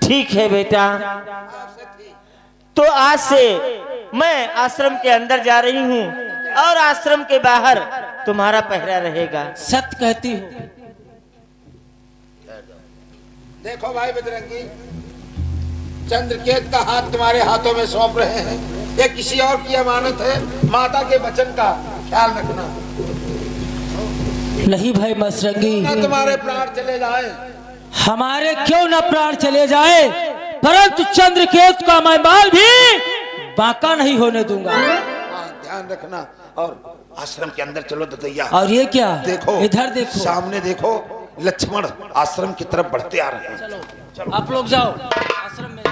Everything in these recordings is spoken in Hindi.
ठीक है बेटा, तो आज से मैं आश्रम के अंदर जा रही हूँ और आश्रम के बाहर तुम्हारा पहरा रहेगा। सत्य कहती हो। देखो भाई बजरंगी, चंद्रकेत का हाथ तुम्हारे हाथों में सौंप रहे हैं। ये किसी और की अमानत है, माता के वचन का ख्याल रखना। नहीं भाई मसरंगी, ना तुम्हारे प्राण चले जाए। हमारे क्यों न प्राण चले जाए, परंतु चंद्रकेत का मैं बाल भी बांका नहीं होने दूंगा। ध्यान रखना। और आश्रम के अंदर चलो दतैया। और ये क्या, देखो इधर देखो, सामने देखो, लक्ष्मण आश्रम की तरफ बढ़ते आ रहे हैं। चलो आप लोग जाओ आश्रम में।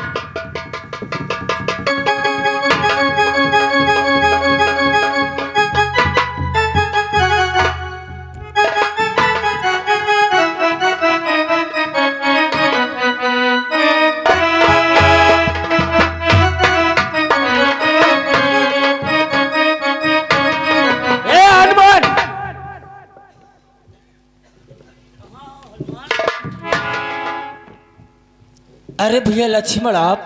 अरे भैया लक्ष्मण, आप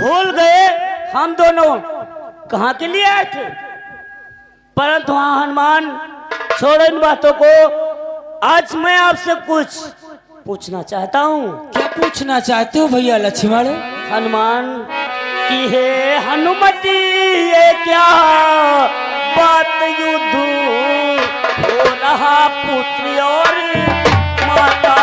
भूल गए हम दोनों कहाँ के लिए आए थे। परंतु हाँ हनुमान, छोड़ो इन बातों को। आज मैं आपसे कुछ पूछना चाहता हूँ। क्या पूछना चाहते हो भैया लक्ष्मण? हनुमान की है हनुमति, ये क्या बात युद्ध हो रहा पुत्री और माता।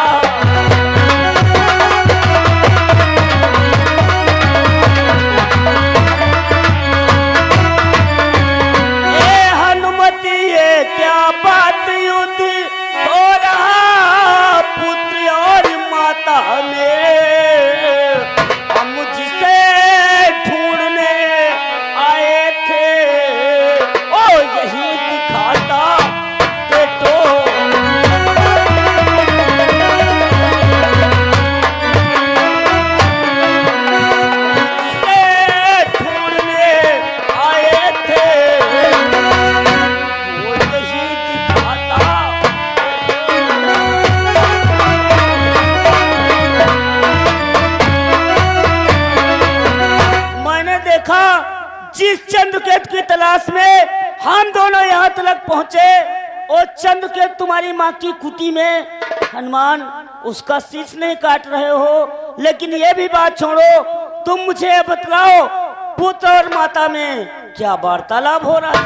जिस चंद्रकेत की तलाश में हम दोनों यहाँ तक पहुँचे, और चंद्रकेत तुम्हारी माँ की कुटी में, हनुमान उसका शीश नहीं काट रहे हो। लेकिन ये भी बात छोड़ो, तुम मुझे बतलाओ पुत्र और माता में क्या वार्तालाप हो रहा है।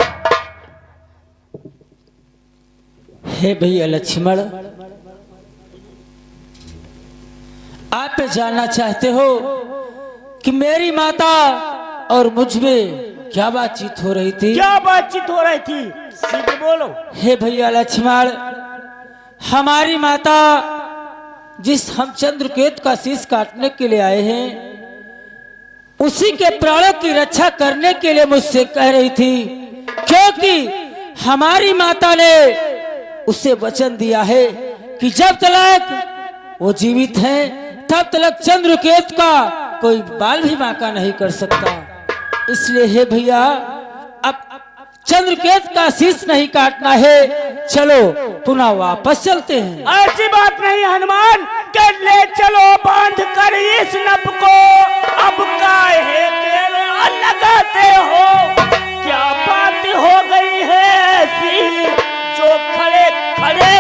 हे भैया लक्ष्मण, आप जानना चाहते हो कि मेरी माता और मुझ में क्या बातचीत हो रही थी? क्या बातचीत हो रही थी, सीधे बोलो। हे भैया लक्ष्मण, हमारी माता जिस हम चंद्रकेत का शीश काटने के लिए आए हैं, उसी के प्राणों की रक्षा करने के लिए मुझसे कह रही थी, क्योंकि हमारी माता ने उसे वचन दिया है कि जब तक वो जीवित हैं तब तक चंद्रकेत का कोई बाल भी बांका नहीं कर सकता। इसलिए हे भैया, अब चंद्रकेत का शीश नहीं काटना है, चलो पुनः वापस चलते हैं। ऐसी बात नहीं हनुमान, के ले चलो बांध कर इस नब को। अब काहे तेरे लगाते हो, क्या बात हो गई है ऐसी जो खड़े खड़े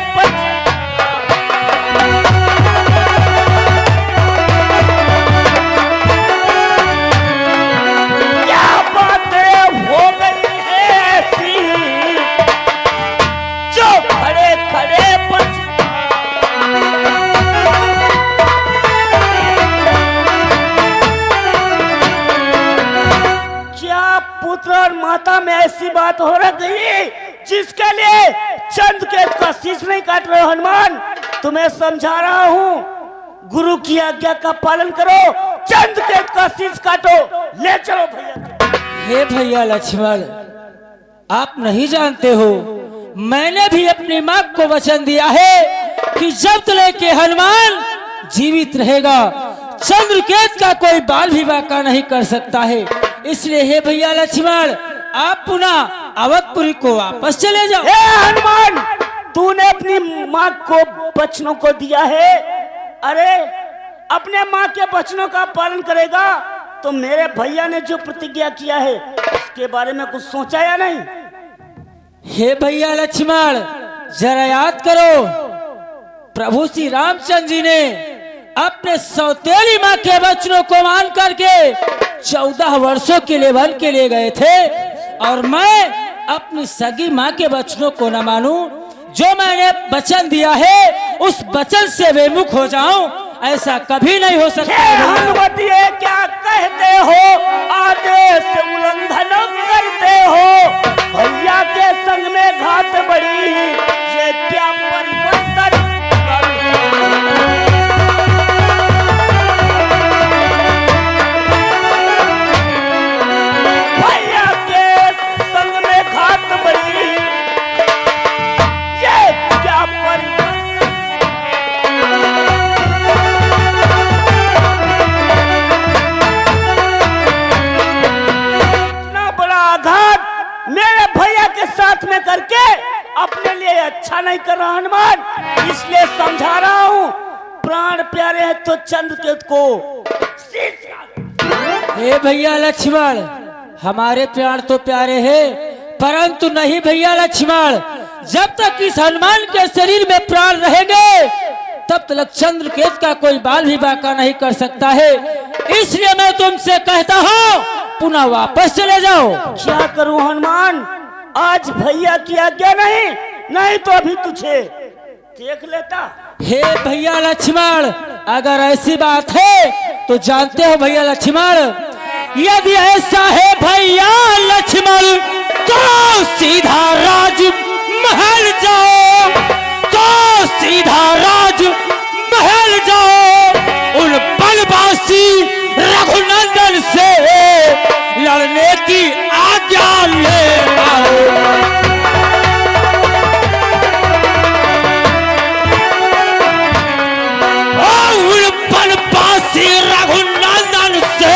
माता में ऐसी बात हो रही जिसके लिए चंद्रकेत का शीश नहीं काट रहे हो। हनुमान, तुम्हें समझा रहा हूँ, गुरु की आज्ञा का पालन करो, चंद्रकेत का शीश काटो, ले चलो भैया। हे भैया लक्ष्मण, आप नहीं जानते हो, मैंने भी अपनी माँ को वचन दिया है कि जब तक के हनुमान जीवित रहेगा, चंद्रकेत का कोई बाल भी बांका नहीं कर सकता है। इसलिए हे भैया लक्ष्मण, आप पुनः अवधपुरी को वापस चले जाओ। हे हनुमान, तूने अपनी माँ को बचनों को दिया है। अरे अपने माँ के वचनों का पालन करेगा तो मेरे भैया ने जो प्रतिज्ञा किया है उसके बारे में कुछ सोचा या नहीं? हे भैया लक्ष्मण, जरा याद करो, प्रभु श्री रामचंद्र जी ने अपने सौतेली माँ के वचनों को मान करके 14 वर्षों के लिए वन के लिए गए थे, और मैं अपनी सगी माँ के वचनों को न मानूं, जो मैंने वचन दिया है उस वचन से विमुख हो जाऊं, ऐसा कभी नहीं हो सकता। हनुमती क्या कहते हो, आदेश उल्लंघन करते हो, भैया के संग में घात बड़ी, ये क्या परिवर्तन भैया के संग में घात बड़ी, ये क्या परिवर्तन। इतना बड़ा आघात मेरे भैया के साथ में करके अपने लिए अच्छा नहीं कर रहा हनुमान, इसलिए समझा रहा हूँ, प्राण प्यारे हैं तो चंद्रकेतु को। हे भैया लक्ष्मण, हमारे प्राण तो प्यारे हैं, परंतु नहीं भैया लक्ष्मण, जब तक इस हनुमान के शरीर में प्राण रहेंगे तब तक चंद्रकेतु का कोई बाल भी बांका नहीं कर सकता है। इसलिए मैं तुमसे कहता हूँ पुनः वापस चले जाओ। क्या करूं हनुमान, आज भैया की आज्ञा नहीं, नहीं तो अभी तुझे देख लेता। हे भैया लक्ष्मण, अगर ऐसी बात है तो जानते हो भैया लक्ष्मण, यदि ऐसा है भैया लक्ष्मण तो सीधा राज महल जाओ, तो सीधा राज महल जाओ, उन बनवासी रघुनंदन से लड़ने की आज्ञा ले आओ। बनवासी रघुनंदन से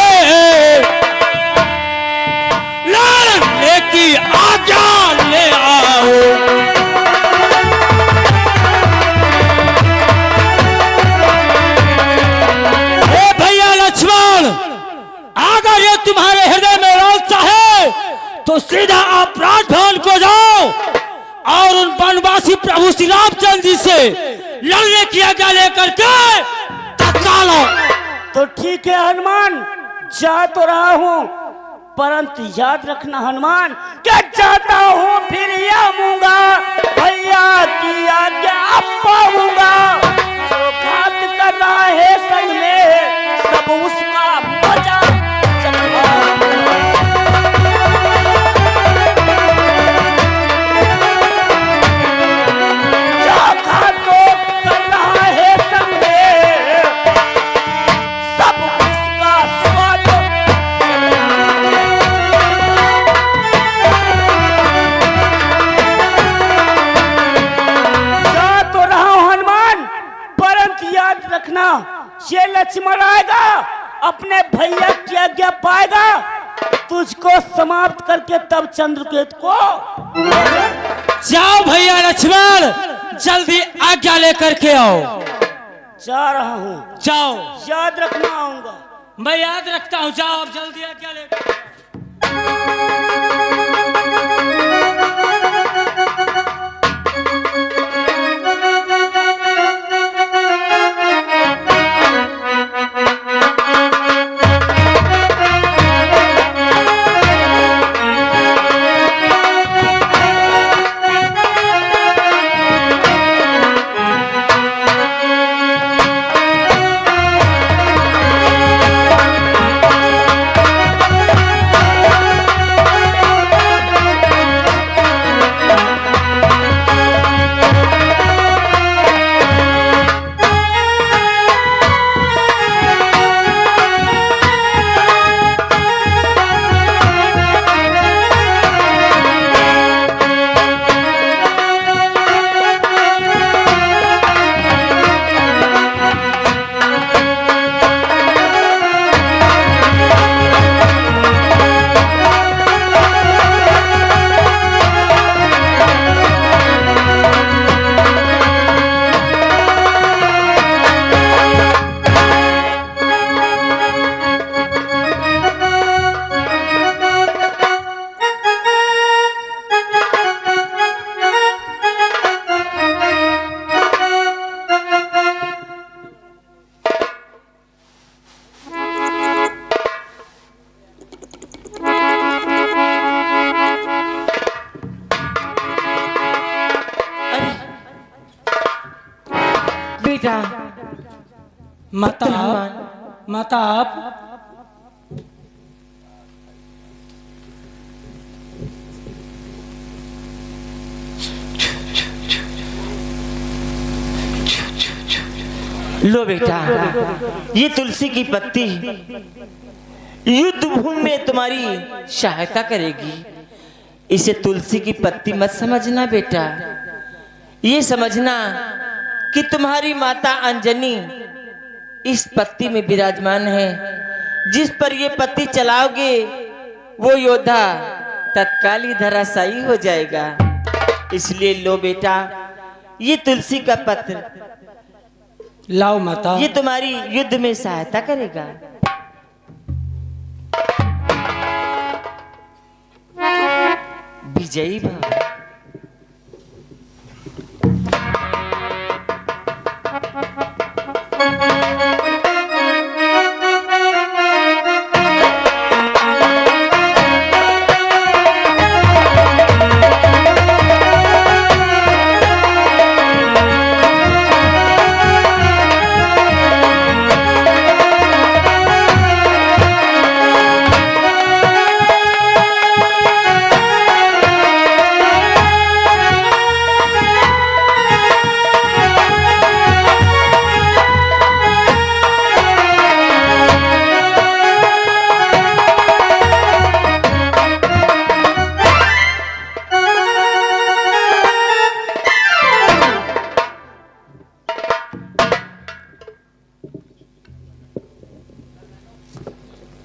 लड़ने की आज्ञा ले आओ। हे भैया लक्ष्मण, अगर ये तुम्हारे हृदय में लालसा है तो सीधा आप राजभवन को जाओ और उन बनवासी प्रभु श्री रामचंद्र जी से लड़ने की आज्ञा लेकर के तत्काल आओ। तो ठीक है हनुमान, जा तो रहा हूँ, परंतु याद रखना हनुमान, क्या चाहता हूँ फिर आऊंगा, भैया की आज्ञा पाऊंगा। जो घात कर रहा है संग में सब उसका मजा चखवाऊंगा। जो घात कर रहा है संग में सब उसका स्वाद। जा तो रहा हूं हनुमान, परंतु याद रखना, ये लक्ष्मण आएगा, अपने भैया की आज्ञा पाएगा, तुझको समाप्त करके तब चंद्रकेतु को जाओ भैया लक्ष्मण, जल्दी आज्ञा लेकर के आओ। जा रहा हूँ, जाओ, याद रखना आऊंगा। मैं याद रखता हूँ, जाओ अब जल्दी आज्ञा लेकर। बेटा। माता हनुमान। माता आप लो बेटा, ये तुलसी की पत्ती युद्ध भूमि में तुम्हारी सहायता करेगी। इसे तुलसी की पत्ती मत समझना बेटा, ये समझना कि तुम्हारी माता अंजनी इस पत्ती में विराजमान है। जिस पर ये पत्ती चलाओगे वो योद्धा तत्काल ही धराशायी हो जाएगा। इसलिए लो बेटा, ये तुलसी का पत्र, लाओ माता। ये तुम्हारी युद्ध में सहायता करेगा। विजयी भव।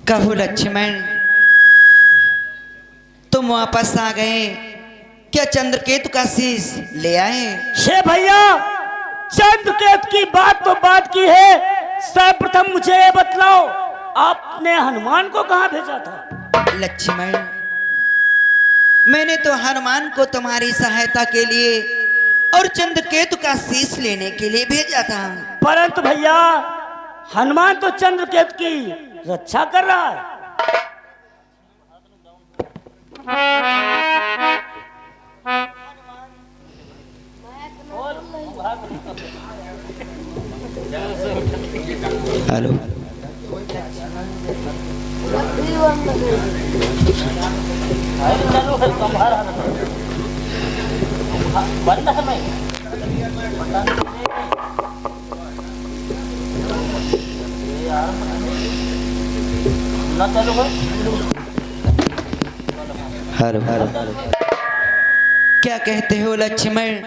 कहो लक्ष्मण, तुम वापस आ गए, क्या चंद्रकेतु का शीश ले आए? शे भैया, चंद्रकेतु की बात तो बात की है, सर्वप्रथम मुझे ये बतलाओ, आपने हनुमान को कहाँ भेजा था? लक्ष्मण, मैंने तो हनुमान को तुम्हारी सहायता के लिए और चंद्रकेतु का शीश लेने के लिए भेजा था। परंतु भैया, हनुमान तो चंद्रकेतु की रक्षा कर रहा है। हेलो, हेलो, क्या कहते हो लक्ष्मण?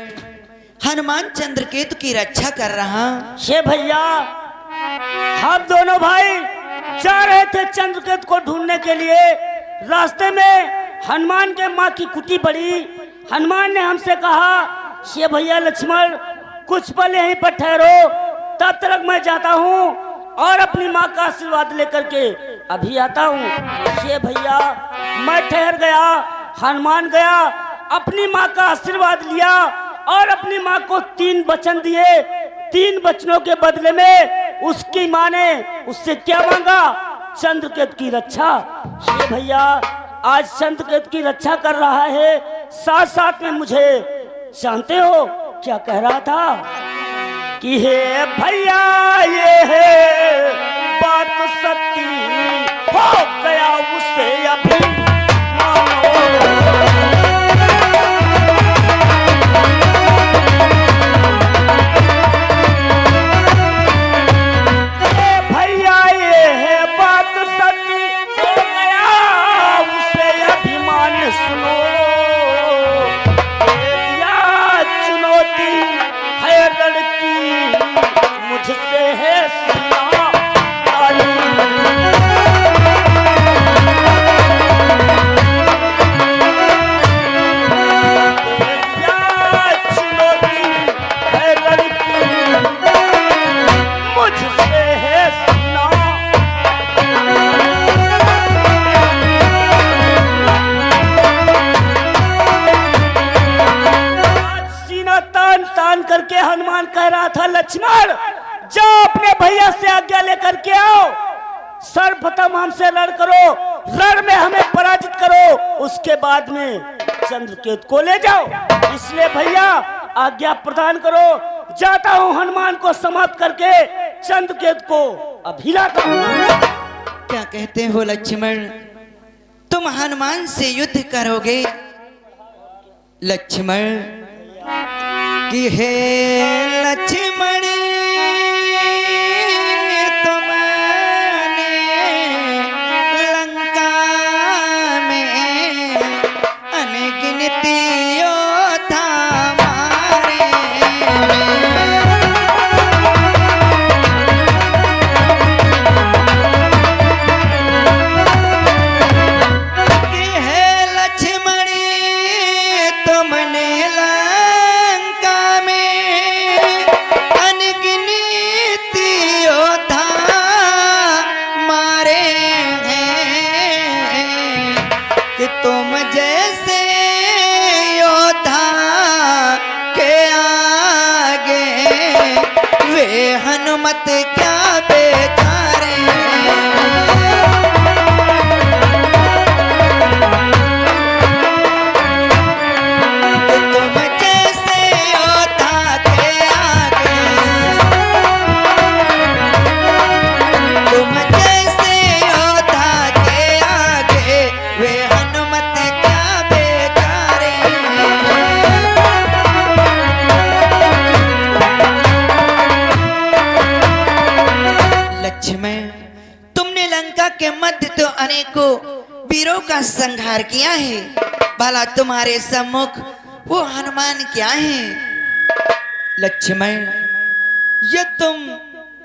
हनुमान चंद्रकेतु की रक्षा कर रहा? शे भैया, हम दोनों भाई जा रहे थे चंद्रकेतु को ढूंढने के लिए। रास्ते में हनुमान के माँ की कुटी पड़ी। हनुमान ने हमसे कहा, शे भैया लक्ष्मण, कुछ पल यहीं पर ठहरो, तब तक मैं जाता हूँ और अपनी माँ का आशीर्वाद लेकर के अभी आता हूँ। शे भैया, मैं ठहर गया, हनुमान गया, अपनी माँ का आशीर्वाद लिया और अपनी माँ को 3 वचन दिए। 3 वचनों के बदले में उसकी माँ ने उससे क्या मांगा? चंद्रकेतु की रक्षा। ये भैया, आज चंद्रकेतु की रक्षा कर रहा है, साथ साथ में मुझे जानते हो क्या कह रहा था कि हे भैया, ये है बात सच्ची, हो गया उससे अभी मानो। करके हनुमान कह रहा था, लक्ष्मण जाओ अपने भैया से आज्ञा लेकर के आओ, सर्वप्रथम हमसे रण करो, रण में हमें पराजित करो, उसके बाद में चंद्रकेतु को ले जाओ। इसलिए भैया आज्ञा प्रदान करो, जाता हूँ हनुमान को समाप्त करके चंद्रकेतु को अभिलाता हूँ। क्या कहते हो लक्ष्मण, तुम हनुमान से युद्ध करोगे? लक्ष्मण कि हे लक्ष्मण, तुमने लंका में अनगिनत योद्धा मारे। कि हे लक्ष्मण, तुमने लंका में अनगिनत योद्धा मारे हैं। कि तुम जैसे योद्धा के आगे वे हनुमत क्या बेचारे हैं। तुम जैसे योद्धा के आगे, तुम जैसे योद्धा के आगे वे हनुमत क्या बेचारे हैं। लक्ष्मण, तुमने लंका के मध्य तो अनेकों वीरों का संहार किया है, भला तुम्हारे सम्मुख वो हनुमान क्या है? लक्ष्मण, ये तुम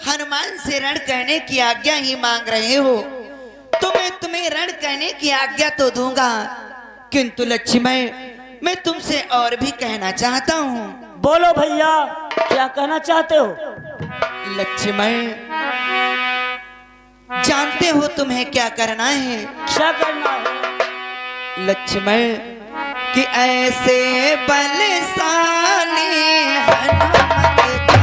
हनुमान से रण करने की आज्ञा ही मांग रहे हो तो मैं तुम्हें रण करने की आज्ञा तो दूंगा, किंतु लक्ष्मण मैं तुमसे और भी कहना चाहता हूँ। बोलो भैया, क्या कहना चाहते हो? लक्ष्मण, जानते हो तुम्हें क्या करना है? क्या करना है? लक्ष्मण कि ऐसे बलशाली हनुमत का,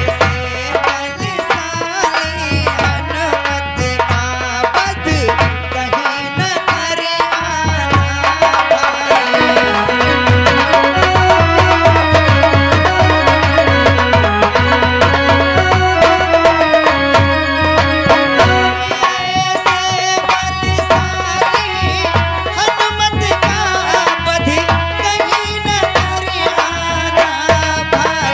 ऐसे बलशाली हनुमत का वध कहीं न करे आना भाई।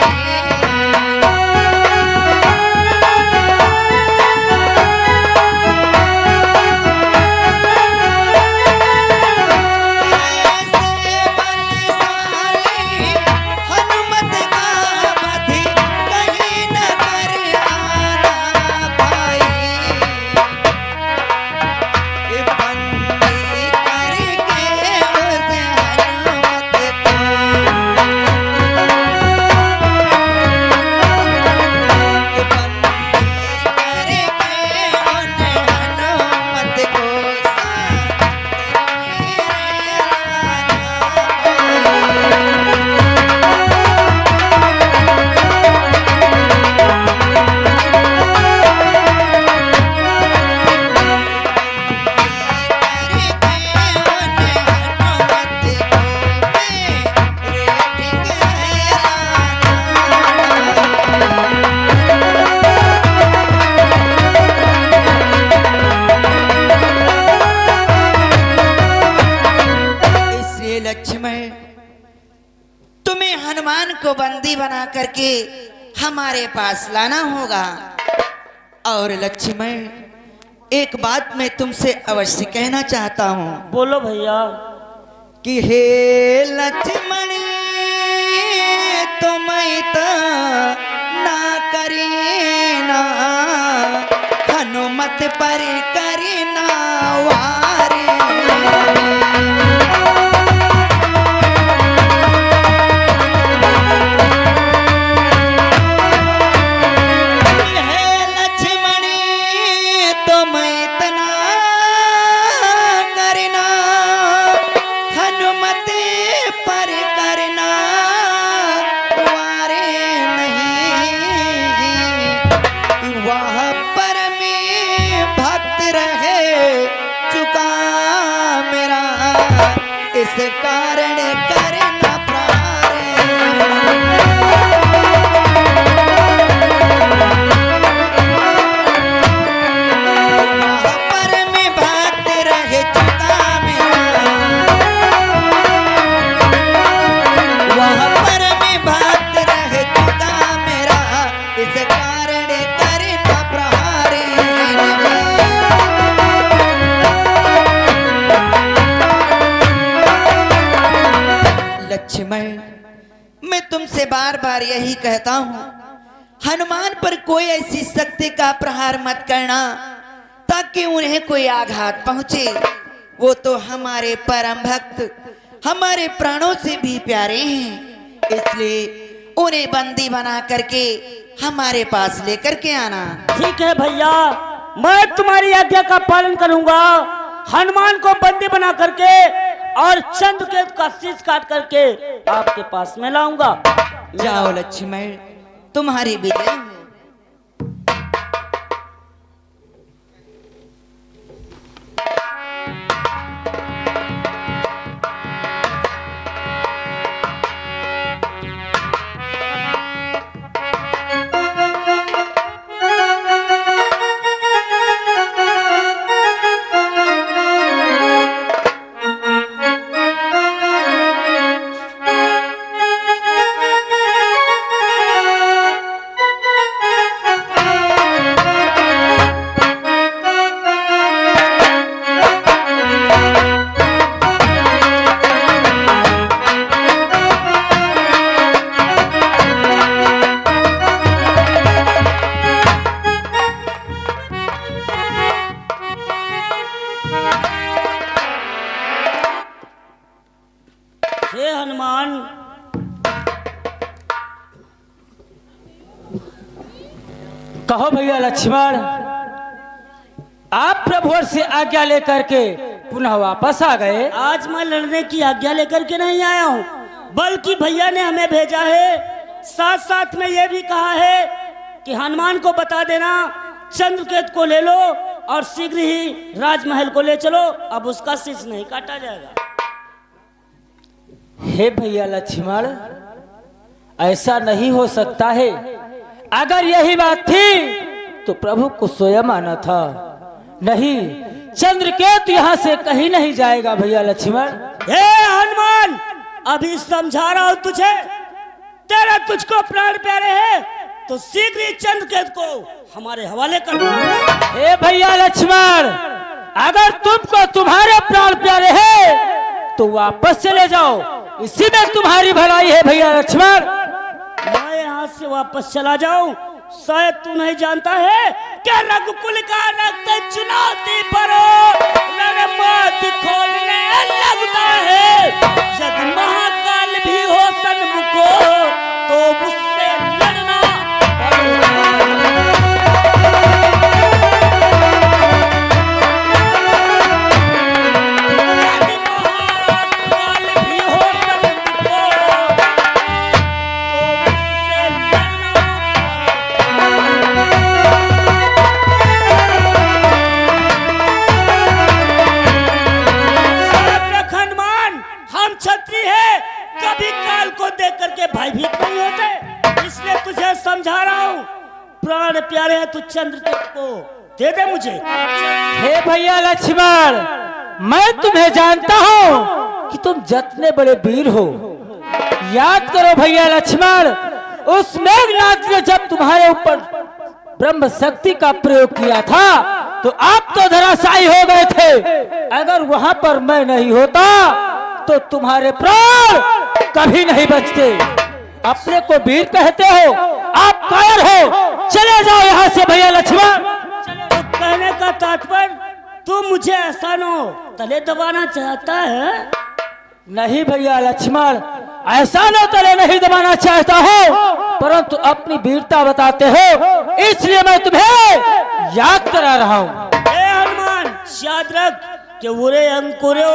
को बंदी बना करके हमारे पास लाना होगा। और लक्ष्मण, एक बात मैं तुमसे अवश्य कहना चाहता हूँ। बोलो भैया। कि हे लक्ष्मण, तुम तो ना करीना हनुमत पर करीना वारे। चुका मेरा लक्ष्मण, मैं तुमसे बार बार यही कहता हूँ, हनुमान पर कोई ऐसी शक्ति का प्रहार मत करना ताकि उन्हें कोई आघात पहुंचे। वो तो हमारे परम भक्त, हमारे प्राणों से भी प्यारे हैं, इसलिए उन्हें बंदी बना करके हमारे पास लेकर के आना। ठीक है भैया, मैं तुम्हारी आज्ञा का पालन करूंगा। हनुमान को बंदी बना करके और चंद्रकेतु का शीश काट करके आपके पास में लाऊंगा। जाओ लक्ष्मण, तुम्हारी विजय हो। हे हनुमान, कहो भैया लक्ष्मण, आप प्रभु से आज्ञा लेकर के पुनः वापस आ गए। आज मैं लड़ने की आज्ञा लेकर के नहीं आया हूँ, बल्कि भैया ने हमें भेजा है। साथ साथ में ये भी कहा है कि हनुमान को बता देना चंद्रकेतु को ले लो और शीघ्र ही राजमहल को ले चलो, अब उसका शीश नहीं काटा जाएगा। हे भैया लक्ष्मण, ऐसा नहीं हो सकता है। अगर यही बात थी तो प्रभु को स्वयं आना था। नहीं, चंद्रकेतु यहाँ से कहीं नहीं जाएगा भैया लक्ष्मण। हे हनुमान, अभी समझा रहा हूँ तुझे, तेरा तुझको प्राण प्यारे है तो शीघ्र ही चंद्रकेतु को हमारे हवाले कर दो। हे भैया लक्ष्मण, अगर तुमको तुम्हारे प्राण प्यारे हैं तो वापस चले जाओ, इसी में तुम्हारी भलाई है भैया लक्ष्मण। मैं यहाँ से वापस चला जाऊं? शायद तू नहीं जानता है क्या रघुकुल का रक्त चुनौती पर रणमत खोलने लगता है। यदि महाकाल भी हो सन्मुख तो मुझसे लड़ना भयभीत नहीं होते, इसलिए तुझे समझा रहा हूँ। प्राण प्यारे है, तू चंद्रकेतु को दे दे मुझे। हे भैया लक्ष्मण, मैं तुम्हें जानता हूँ कि तुम जितने बड़े वीर हो। याद करो भैया लक्ष्मण, उस मेघनाथ ने जब तुम्हारे ऊपर ब्रह्म शक्ति का प्रयोग किया था तो आप तो धराशायी हो गए थे। अगर वहां पर मैं नहीं होता तो तुम्हारे प्राण कभी नहीं बचते। अपने को वीर कहते हो, आप कायर हो। चले जाओ यहाँ से भैया लक्ष्मण। तो कहने का तात्पर्य तू मुझे एहसानो तले दबाना चाहता है? नहीं भैया लक्ष्मण, एहसानो तले नहीं दबाना चाहता हो, परंतु अपनी वीरता बताते हो, इसलिए मैं तुम्हें याद करा रहा हूँ। हनुमान, याद रख कि उरे अंकुरो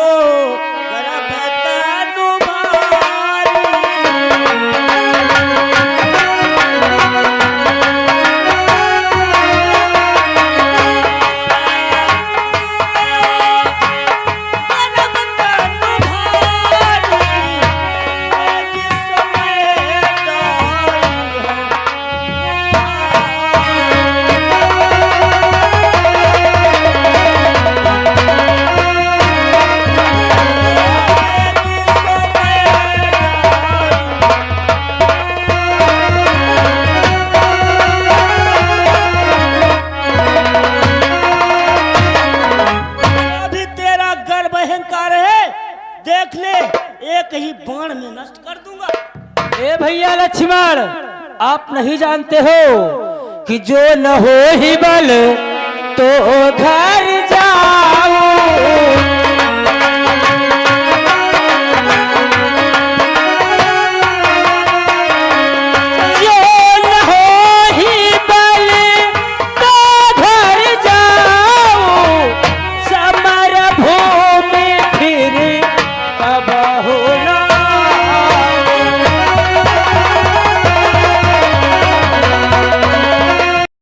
ए भैया लक्ष्मण, आप नहीं जानते हो कि जो न हो ही बल तो घात